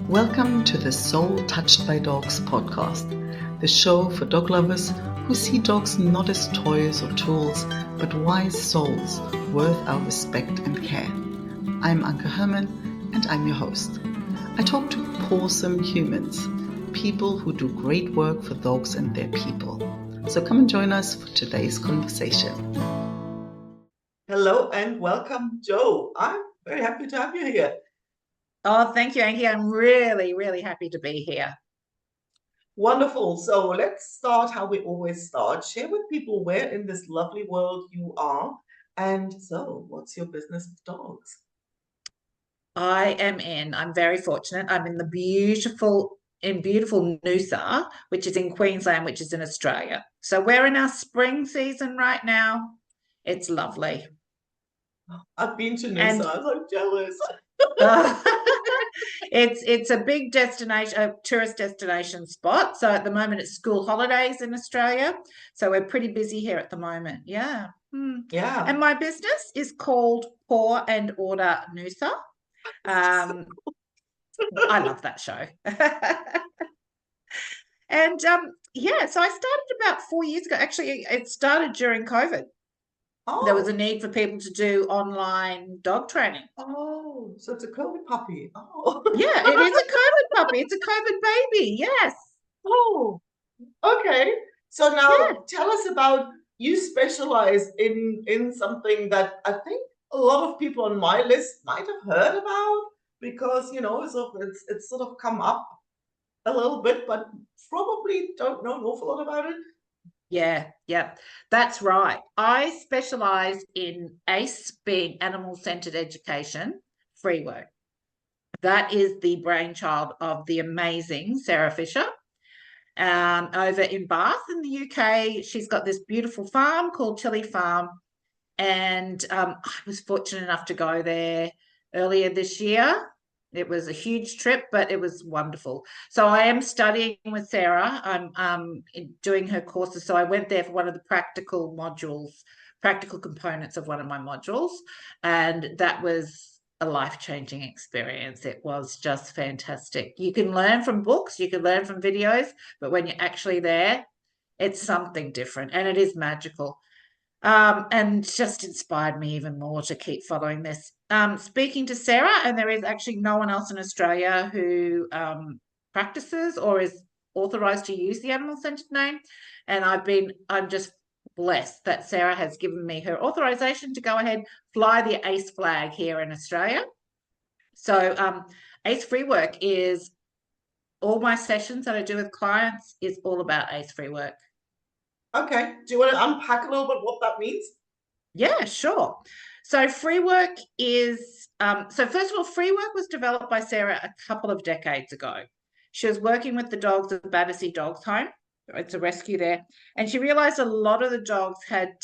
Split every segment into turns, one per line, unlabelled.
Welcome to the Soul Touched by Dogs podcast, the show for dog lovers who see dogs not as toys or tools, but wise souls worth our respect and care. I'm Anke Herman, and I'm your host. I talk to pawsome humans, people who do great work for dogs and their people. So come and join us for today's conversation. Hello and welcome, Joe. I'm very happy to have you here.
Oh, thank you, Ankie. I'm really happy to be here.
Wonderful. So let's start how we always start. Share with people where in this lovely world you are. And so, what's your business with dogs?
I'm very fortunate. I'm in beautiful Noosa, which is in Queensland, which is in Australia. So we're in our spring season right now. It's lovely.
I've been to Noosa.
And
I'm so jealous.
it's a big destination, a tourist destination spot. So at the moment it's school holidays in Australia. So we're pretty busy here at the moment. Yeah.
Yeah.
And my business is called Paw and Order Noosa. I love that show. And yeah, so I started about 4 years ago. Actually, it started during COVID.
Oh.
There was a need for people to do online dog training.
Oh, so it's a COVID puppy. Oh.
Yeah, it is a COVID puppy. It's a COVID baby. Yes.
Oh, okay. So now
Yeah.
tell us about, you specialize in something that I think a lot of people on my list might have heard about, because it's sort of come up a little bit, but probably don't know an awful lot about it.
Yeah, that's right. I specialize in ACE, being animal-centered education, free work. That is the brainchild of the amazing Sarah Fisher, over in Bath in the UK. She's got this beautiful farm called Tilly Farm, and I was fortunate enough to go there earlier this year. It was a huge trip, but it was wonderful. So I am studying with Sarah. I'm doing her courses. So I went there for one of the practical components of one of my modules, and that was a life-changing experience. It was just fantastic. You can learn from books, you can learn from videos, but when you're actually there, it's something different, and it is magical. And just inspired me even more to keep following this. Speaking to Sarah, and there is actually no one else in Australia who practices or is authorized to use the animal-centered name. And I'm just blessed that Sarah has given me her authorization to go ahead, fly the ACE flag here in Australia. So ACE free work is, all my sessions that I do with clients is all about ACE free work.
Okay. Do you want to unpack a little bit what that means?
Yeah, sure. So free work is, so first of all, free work was developed by Sarah a couple of decades ago. She was working with the dogs at the Battersea Dogs Home. It's a rescue there. And she realized a lot of the dogs had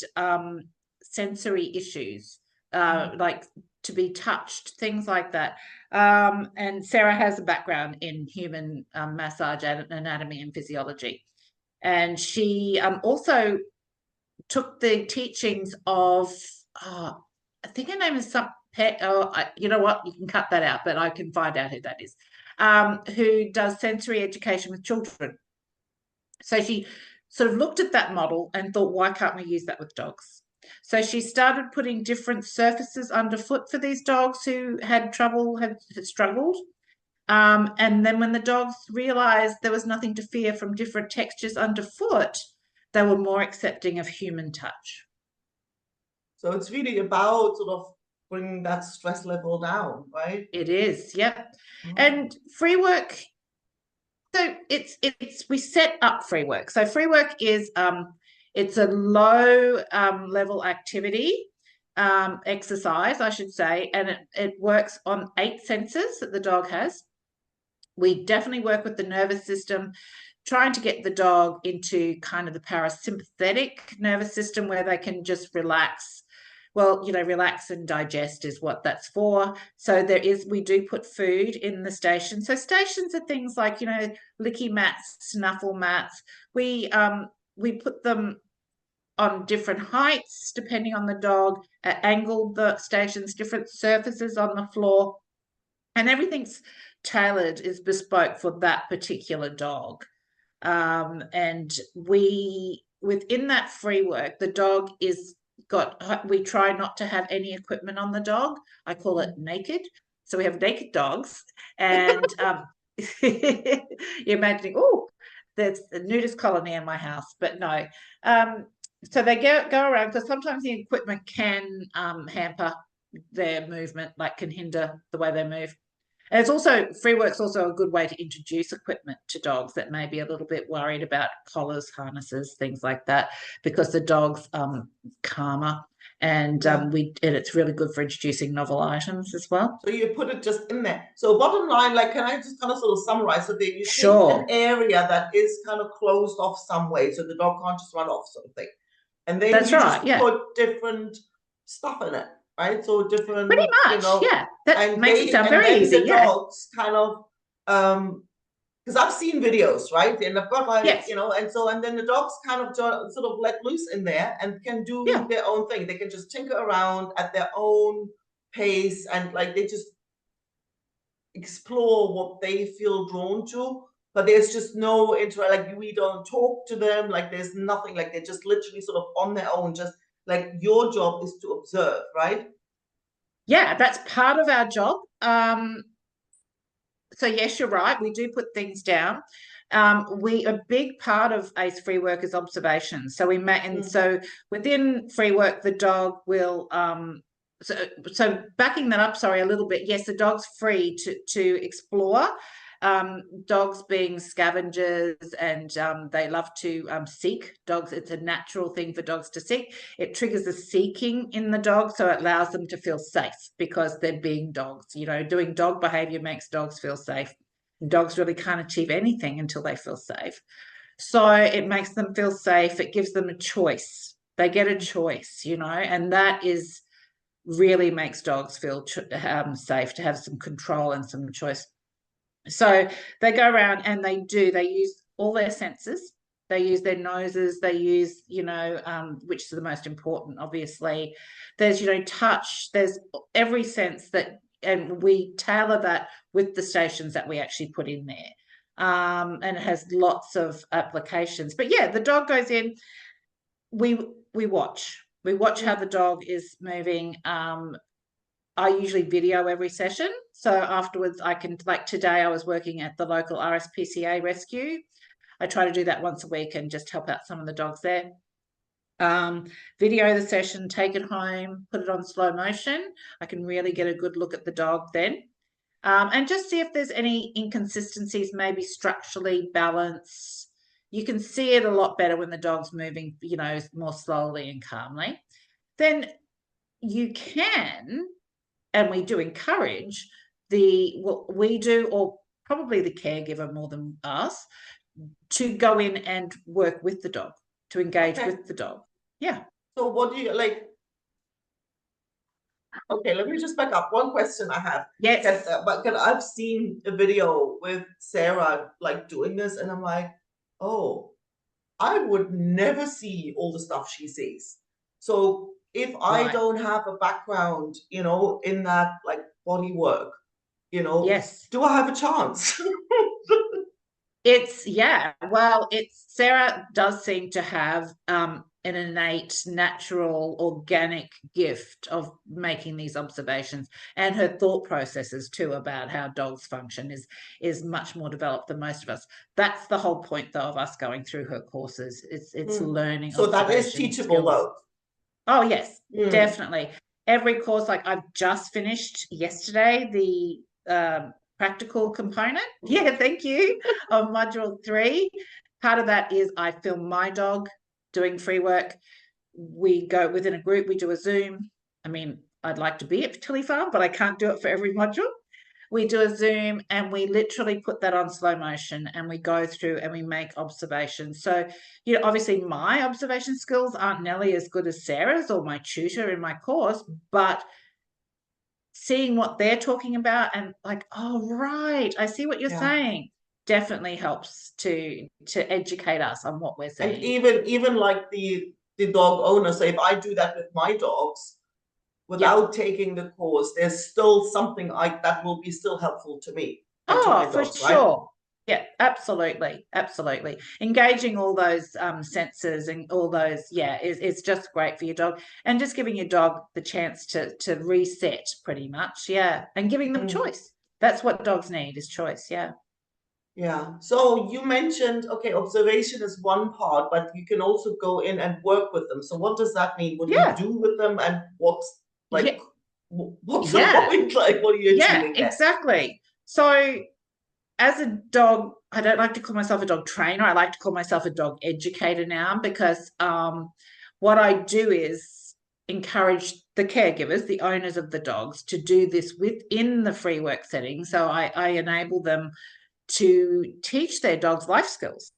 sensory issues, like to be touched, things like that. And Sarah has a background in human massage, anatomy and physiology. And she also took the teachings of, I think her name is some pet. Oh, you know what? You can cut that out, but I can find out who that is. Who does sensory education with children. So she sort of looked at that model and thought, why can't we use that with dogs? So she started putting different surfaces underfoot for these dogs who had trouble, had struggled. And then when the dogs realized there was nothing to fear from different textures underfoot, they were more accepting of human touch.
So it's really about sort of bringing that stress level down, right?
It is, yep. And free work, so we set up free work. So free work is it's a low level activity, exercise, I should say, and it works on 8 senses that the dog has. We definitely work with the nervous system, trying to get the dog into kind of the parasympathetic nervous system where they can just relax. Well, relax and digest is what that's for. So we do put food in the station. So stations are things like, licky mats, snuffle mats. We put them on different heights, depending on the dog, at angled the stations, different surfaces on the floor. And everything's tailored, is bespoke for that particular dog. And within that free work, the dog we try not to have any equipment on the dog. I call it naked. So we have naked dogs, and you're imagining, oh, there's a nudist colony in my house, but no. So they go around, because sometimes the equipment can hamper their movement, like can hinder the way they move. And it's also, free work's also a good way to introduce equipment to dogs that may be a little bit worried about collars, harnesses, things like that, because the dog's calmer, and it's really good for introducing novel items as well.
So you put it just in there. So bottom line, like, can I just kind of sort of summarize? So that you
Sure.
take an area that is kind of closed off some way, so the dog can't just run off, sort of thing. And then
That's
you
right,
just put different stuff in it, right? So different,
pretty much, that makes it sound very easy.
The dogs kind of because I've seen videos, right? And I've got like, and then the dogs kind of sort of let loose in there and can do their own thing. They can just tinker around at their own pace, and like they just explore what they feel drawn to. But there's just no like we don't talk to them, like there's nothing, like they're just literally sort of on their own. Just like your job is to observe, right?
Yeah, that's part of our job. So yes, you're right. We do put things down. A big part of ACE free work is observation. So so within free work, the dog will so backing that up, sorry, a little bit. Yes, the dog's free to explore. Dogs being scavengers, and they love to seek. Dogs, it's a natural thing for dogs to seek. It triggers the seeking in the dog, so it allows them to feel safe because they're being dogs. Doing dog behavior makes dogs feel safe. And dogs really can't achieve anything until they feel safe. So it makes them feel safe. It gives them a choice. They get a choice, and that really makes dogs feel safe, to have some control and some choice. So they go around and they use all their senses. They use their noses. They use, which is the most important, obviously. There's, touch. There's every sense and we tailor that with the stations that we actually put in there. And it has lots of applications. But yeah, the dog goes in. We watch. We watch how the dog is moving. I usually video every session. So afterwards I can, like today I was working at the local RSPCA rescue. I try to do that once a week and just help out some of the dogs there. Video the session, take it home, put it on slow motion. I can really get a good look at the dog then. And just see if there's any inconsistencies, maybe structurally, balance. You can see it a lot better when the dog's moving, more slowly and calmly. Then you can, and we do encourage what we do, or probably the caregiver more than us, to go in and work with the dog, to engage with the dog. Yeah.
So what do you like? Okay, let me just back up. One question I have.
Yes.
But I've seen a video with Sarah like doing this, and I'm like, oh, I would never see all the stuff she sees. So if I don't have a background, in that like body work,
yes,
do I have a chance?
Sarah does seem to have an innate, natural, organic gift of making these observations, and her thought processes too about how dogs function is much more developed than most of us. That's the whole point, though, of us going through her courses. It's learning.
So that is teachable, skills. Though.
Oh yes, definitely. Every course, like I've just finished yesterday, the practical component. Yeah, thank you. Of module 3. Part of that is I film my dog doing free work. We go within a group, we do a Zoom. I mean, I'd like to be at Tilly Farm, but I can't do it for every module. We do a Zoom and we literally put that on slow motion, and we go through and we make observations. So, obviously my observation skills aren't nearly as good as Sarah's or my tutor in my course, but seeing what they're talking about and like, oh, right, I see what you're saying, definitely helps to educate us on what we're saying.
And even like the dog owner, so if I do that with my dogs without taking the course, there's still something that will be still helpful to me. toy
For
dogs, right?
sure. Yeah, absolutely. Absolutely. Engaging all those senses and all those, it's just great for your dog. And just giving your dog the chance to reset pretty much. Yeah. And giving them
Mm.
choice. That's what dogs need is choice. Yeah.
Yeah. So you mentioned, okay, observation is one part, but you can also go in and work with them. So what does that mean? What do you
Yeah.
do with them, and what's like,
Yeah.
what's the
Yeah.
point? Like, what are you
Yeah,
achieving there?
exactly. So as a dog, I don't like to call myself a dog trainer. I like to call myself a dog educator now because what I do is encourage the caregivers, the owners of the dogs, to do this within the free work setting. So I enable them to teach their dogs life skills,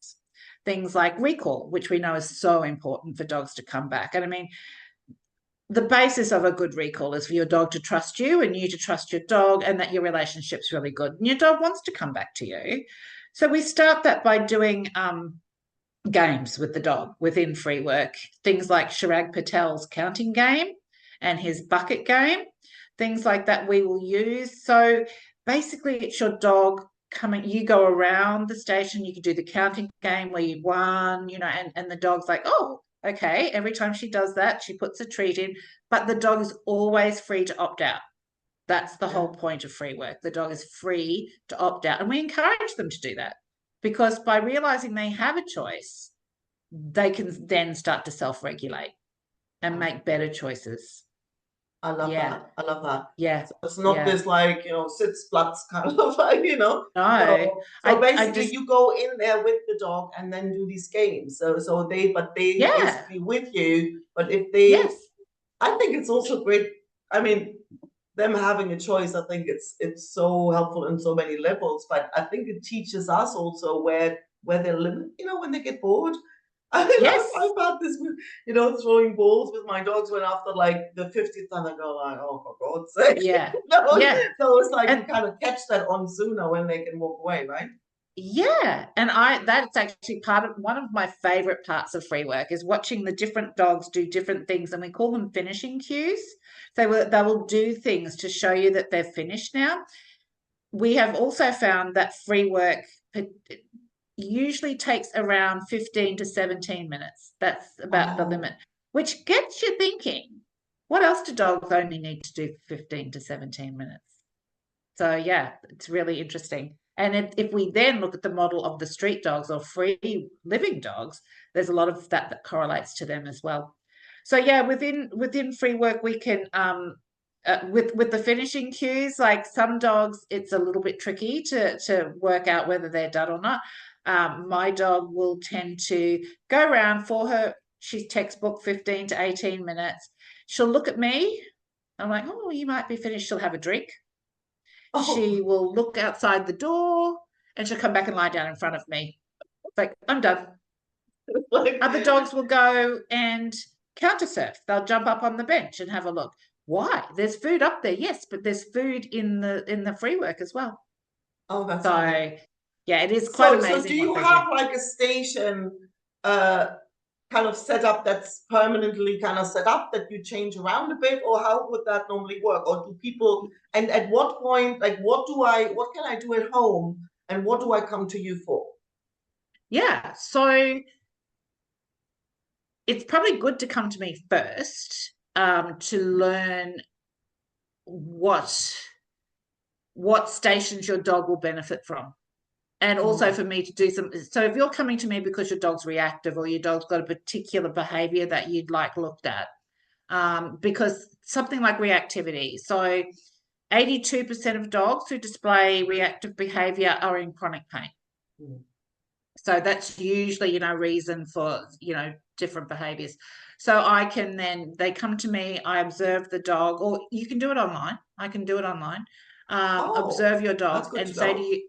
things like recall, which we know is so important for dogs to come back. And I mean, the basis of a good recall is for your dog to trust you and you to trust your dog, and that your relationship's really good and your dog wants to come back to you. So we start that by doing games with the dog within free work, things like Chirag Patel's counting game and his bucket game, things like that we will use. So basically it's your dog coming, you go around the station, you can do the counting game where you won, and the dog's like, oh, okay, every time she does that, she puts a treat in, but the dog is always free to opt out. That's the
Yeah.
whole point of free work. The dog is free to opt out, and we encourage them to do that because by realizing they have a choice, they can then start to self-regulate and make better choices.
I love
Yeah,
that. I love that.
yeah,
So it's not
yeah.
this like, sits sluts kind of like,
No,
So
I
basically
just,
you go in there with the dog and then do these games. So they
yeah,
basically with you, but if they,
yes,
I think it's also great. I mean, them having a choice, I think it's so helpful in so many levels. But I think it teaches us also where their limit, when they get bored. I mean,
yes,
I've had this with, throwing balls with my dogs when after like the 50th time I go like, oh, for God's sake.
yeah,
No,
yeah.
so it's like you
And
kind of catch that on sooner when they can walk away, right?
yeah, and that's actually part of one of my favorite parts of free work is watching the different dogs do different things, and we call them finishing cues. They will do things to show you that they're finished now. We have also found that free work usually takes around 15 to 17 minutes. That's about the limit,
Oh,
which gets you thinking, what else do dogs only need to do for 15 to 17 minutes? So, yeah, it's really interesting. And if we then look at the model of the street dogs or free living dogs, there's a lot of that correlates to them as well. So, yeah, within free work, we can with the finishing cues, like some dogs, it's a little bit tricky to work out whether they're done or not. My dog will tend to go around for her. She's textbook 15 to 18 minutes. She'll look at me. I'm like, oh, you might be finished. She'll have a drink.
oh,
She will look outside the door and she'll come back and lie down in front of me. It's like, I'm done.
like,
Other dogs will go and counter surf. They'll jump up on the bench and have a look. Why? There's food up there, yes, but there's food in the free work as well.
oh, that's funny.
So yeah, it is quite
So do
amazing what
you
they do.
have like a station uh kind of set up that's permanently kind of set up that you change around a bit, or how would that normally work? Or do people, and at what point, like what can I do at home and what do I come to you for?
Yeah, so it's probably good to come to me first to learn what stations your dog will benefit from. And also
Mm.
for me to do so if you're coming to me because your dog's reactive or your dog's got a particular behavior that you'd like looked at, because something like reactivity. So 82% of dogs who display reactive behavior are in chronic pain.
Mm.
So that's usually, reason for, different behaviors. So they come to me, I observe the dog, or you can do it online. I can do it online.
Oh,
Observe your
that's
dog
good
and
to
say to
know.
you,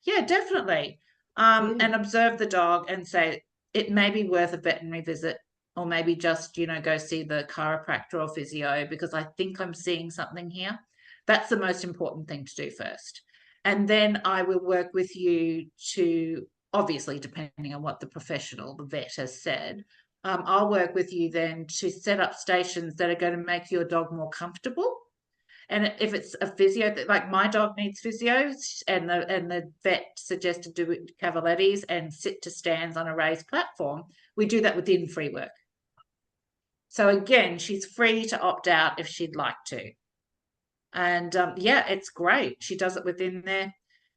yeah, definitely. And
Mm.
observe the dog and say, it may be worth a veterinary visit, or maybe just, go see the chiropractor or physio because I think I'm seeing something here. That's the most important thing to do first. And then I will work with you to, obviously, depending on what the professional, the vet, has said, I'll work with you then to set up stations that are going to make your dog more comfortable And if it's a physio, like my dog needs physio, and the vet suggested do Cavalettis and sit to stands on a raised platform, we do that within free work. So again, she's free to opt out if she'd like to. And yeah, it's great. She does it within there.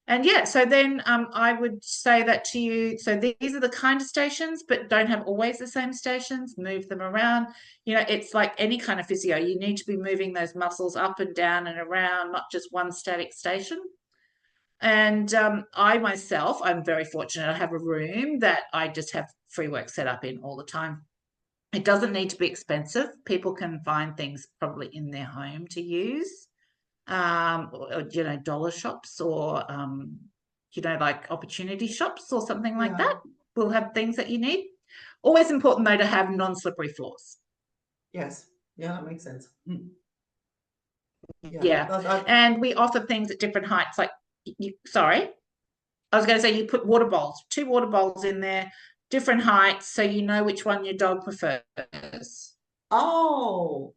And yeah, so then I would say that to you. So these are the kind of stations, but don't have always the same stations. Move them around. You know, it's like any kind of physio. You need to be moving those muscles up and down and around, not just one static station. And I myself, I'm very fortunate. I have a room that I just have free work set up in all the time. It doesn't need to be expensive. People can find things probably in their home to use. Or, you know, dollar shops or, you know, like opportunity shops or something like that will have things that you need. Always important, though, to have non-slippery floors.
Yes. Yeah, that makes sense.
Yeah. And we offer things at different heights. Like, sorry, I was going to say you put water bowls, 2 water bowls in there, different heights, so you know which one your dog prefers.
Oh,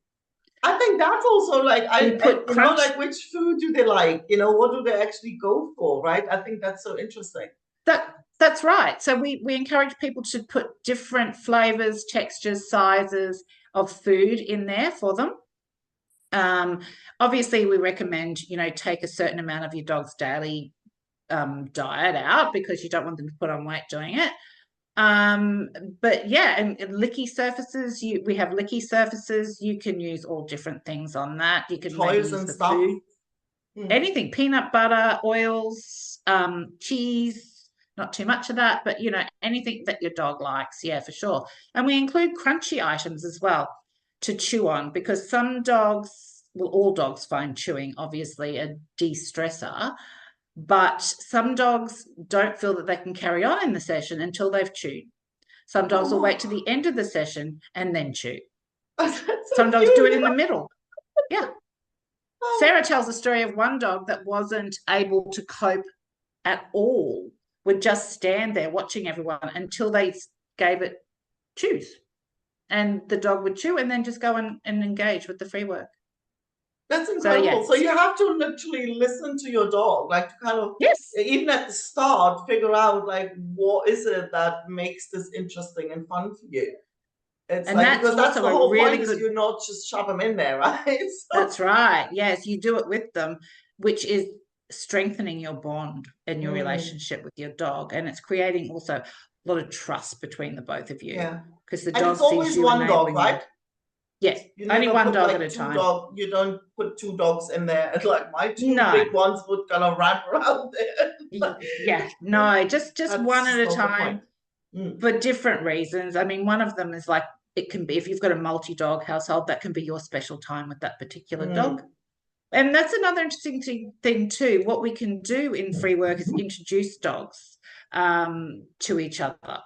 I think that's also like you know, like which food do they like? You know, what do they actually go for, right? I think that's so interesting.
That's right. So we encourage people to put different flavors, textures, sizes of food in there for them. Obviously, we recommend, you know, take a certain amount of your dog's daily diet out because you don't want them to put on weight doing it. But yeah, and licky surfaces, we have licky surfaces. You can use all different things on that. You can maybe use the food, anything, peanut butter, oils, cheese, not too much of that, but you know, anything that your dog likes, yeah, for sure. And we include crunchy items as well to chew on, because some dogs, well, all dogs find chewing obviously a de-stressor. But some dogs don't feel that they can carry on in the session until they've chewed. Some dogs will wait to the end of the session and then chew. Some dogs do it in the middle. Yeah. Sarah tells a story of one dog that wasn't able to cope at all, would just stand there watching everyone until they gave it chews. And the dog would chew and then just go and engage with the free work.
That's incredible. So you have to literally listen to your dog, like to kind of, even at the start, figure out like what is it that makes this interesting and fun for you. It's and like, because that's the whole point is you not just shove them in there, right? So.
That's right. Yes, you do it with them, which is strengthening your bond and your relationship with your dog, and it's creating also a lot of trust between the both of you.
Yeah,
because the dog
it's always one dog, right?
Yes, only one dog at a time.
You don't put 2 dogs in there. It's like my 2 big ones would kind of run around there.
Yeah, no, just one at a time for different reasons. I mean, one of them is like, it can be, if you've got a multi-dog household, that can be your special time with that particular dog. And that's another interesting thing too. What we can do in free work is introduce dogs to each other.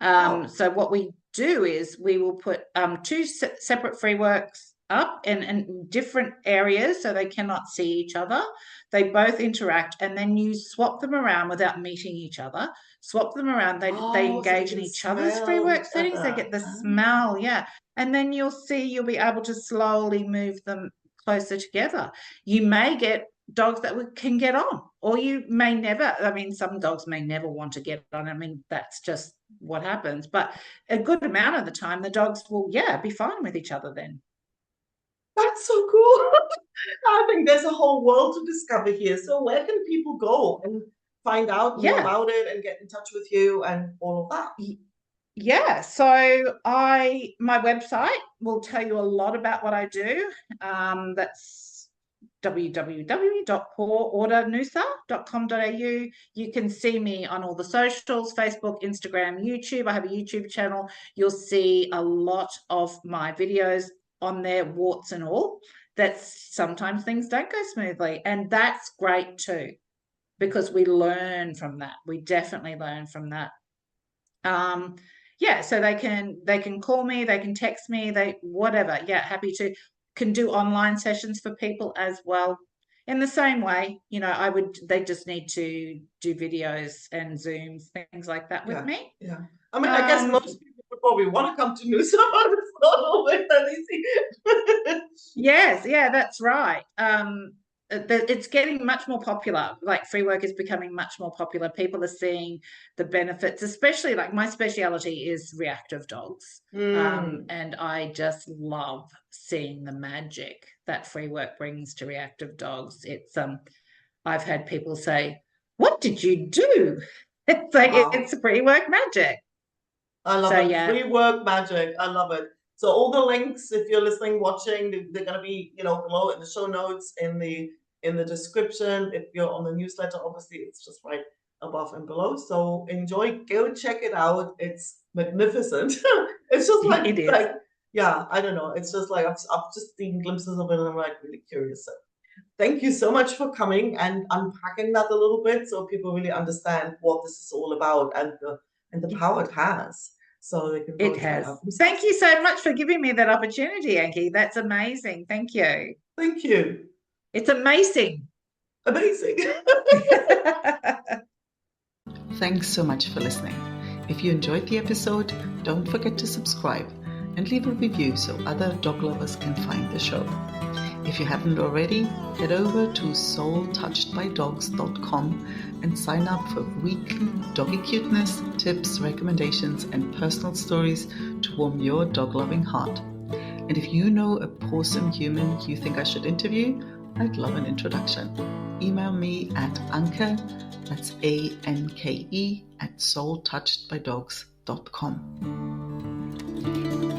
So what we do is we will put 2 separate free works up in different areas so they cannot see each other. They both interact, and then you swap them around without meeting each other. Swap them around. They engage in each other's free work settings. They get the smell, and then you'll be able to slowly move them closer together. You may get dogs that can get on, or you may never. I mean, some dogs may never want to get on. I mean, that's just what happens, but a good amount of the time the dogs will be fine with each other then.
That's so cool. I think there's a whole world to discover here. So where can people go and find out more about it and get in touch with you and all of that?
Yeah, so my website will tell you a lot about what I do. That's www.pawandordernoosa.com.au. You can see me on all the socials, Facebook, Instagram, YouTube. I have a YouTube channel. You'll see a lot of my videos on there, warts and all. That's sometimes things don't go smoothly, and that's great too, because we learn from that. We definitely learn from that. So they can call me, they can text me, whatever. Happy to. Can do online sessions for people as well. In the same way, you know, they just need to do videos and Zooms, things like that with me.
Yeah. I mean, I guess most people would probably want to come to Noosa, but it's not always that easy.
Yes, yeah, that's right. It's getting much more popular. Like free work is becoming much more popular. People are seeing the benefits, especially like my speciality is reactive dogs. And I just love seeing the magic that free work brings to reactive dogs. It's I've had people say, "What did you do?" It's like
Wow.
it's free work magic.
I love
So,
it.
yeah.
Free work magic. I love it. So all the links, if you're listening, watching, they're going to be, below in the show notes, in the description. If you're on the newsletter, obviously it's just right above and below. So enjoy, go check it out. It's magnificent. It's just like,
It is.
yeah, I don't know. It's just like I've just seen glimpses of it, and I'm like really curious. So thank you so much for coming and unpacking that a little bit, so people really understand what this is all about and the power it has, so they can go
It
and try it
has.
out themselves.
Thank you so much for giving me that opportunity, Anki. That's amazing. Thank you.
Thank you.
It's amazing.
Amazing.
Thanks so much for listening. If you enjoyed the episode, don't forget to subscribe and leave a review so other dog lovers can find the show. If you haven't already, head over to soultouchedbydogs.com and sign up for weekly doggy cuteness, tips, recommendations, and personal stories to warm your dog-loving heart. And if you know a awesome human you think I should interview, I'd love an introduction. Email me at Anke, that's ANKE, @soultouchedbydogs.com.